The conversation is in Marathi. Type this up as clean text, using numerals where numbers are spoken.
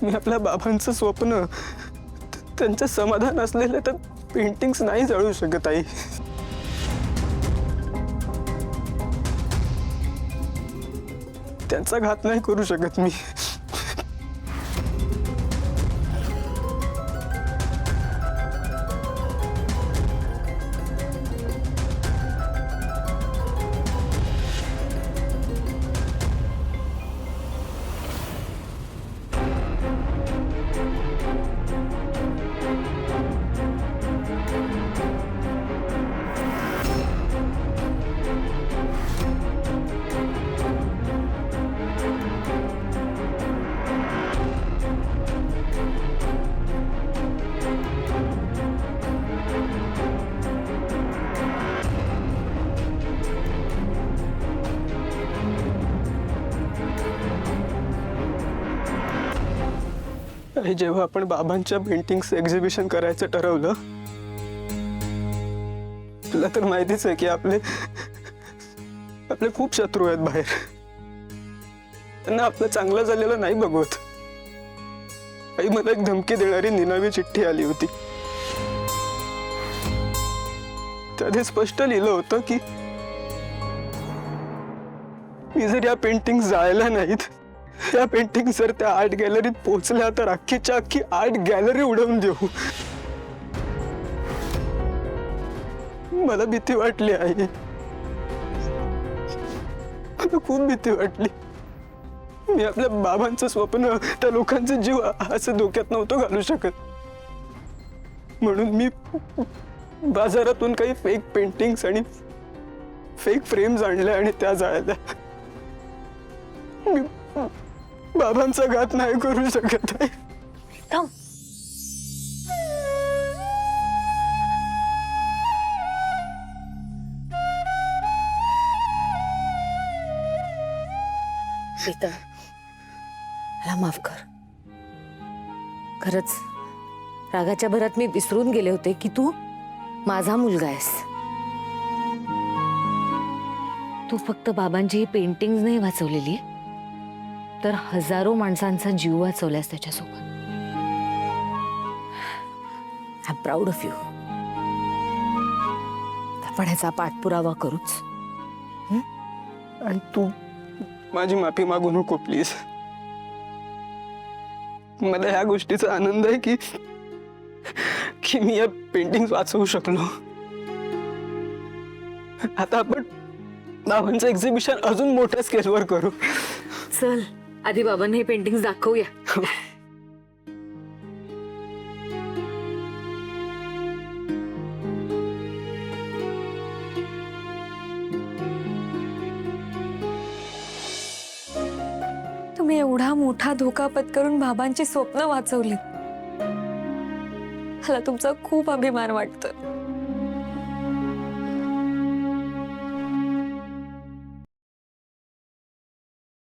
मी आपल्या बाबांचं स्वप्न, त्यांचं समाधान असलेलं तर पेंटिंग्स नाही जाळू शकत आई. त्यांचा घात नाही करू शकत मी. जेव्हा आपण बाबांच्या पेंटिंग्स एक्झिबिशन करायचं ठरवलं, तुला तर माहितीच आहे की आपले खूप शत्रू आहेत बाहेर. त्यांना आपलं चांगलं झालेलं नाही बघवत. आई, मला एक धमकी देणारी निनावी चिठ्ठी आली होती. त्यात स्पष्ट लिहिलं होतं की मी जर या पेंटिंग्स जाळल्या नाहीत, या पेंटिंग जर त्या आर्ट गॅलरीत पोहोचल्या तर अख्खीच्या अख्खी आर्ट गॅलरी उडवून देऊ. मला भीती वाटली आई, मला खूप भीती वाटली. मी आपल्या बाबांचं स्वप्न, त्या लोकांचा जीव असं धोक्यात नव्हतं घालू शकत. म्हणून मी बाजारातून काही फेक पेंटिंग्स आणि फेक फ्रेम्स आणल्या आणि त्या जाळल्या. मी बाबांचा घात नाही करू शकत आहे. थांब. सीता, मला माफ कर. खरंच रागाच्या भरात मी विसरून गेले होते की तू माझा मुलगा आहेस. तू फक्त बाबांची ही पेंटिंग्स नाही वाचवलेली, तर हजारो माणसांचा जीव वाचवलास त्याच्यासोबत. I am proud of you. आपण ह्याचा पाठपुरावा करूच. आणि तू माझी माफी मागू नको प्लीज. मला ह्या गोष्टीचा आनंद आहे की मी या पेंटिंग्स वाचवू शकलो. आता आपण बाबांचं एक्झिबिशन अजून मोठ्या स्केलवर करू. चल, आधी बाबांना हे पेंटिंग्स दाखवूया. तुम्ही एवढा मोठा धोका पत्करून बाबांची स्वप्न वाचवली. मला तुमचा खूप अभिमान वाटतोय.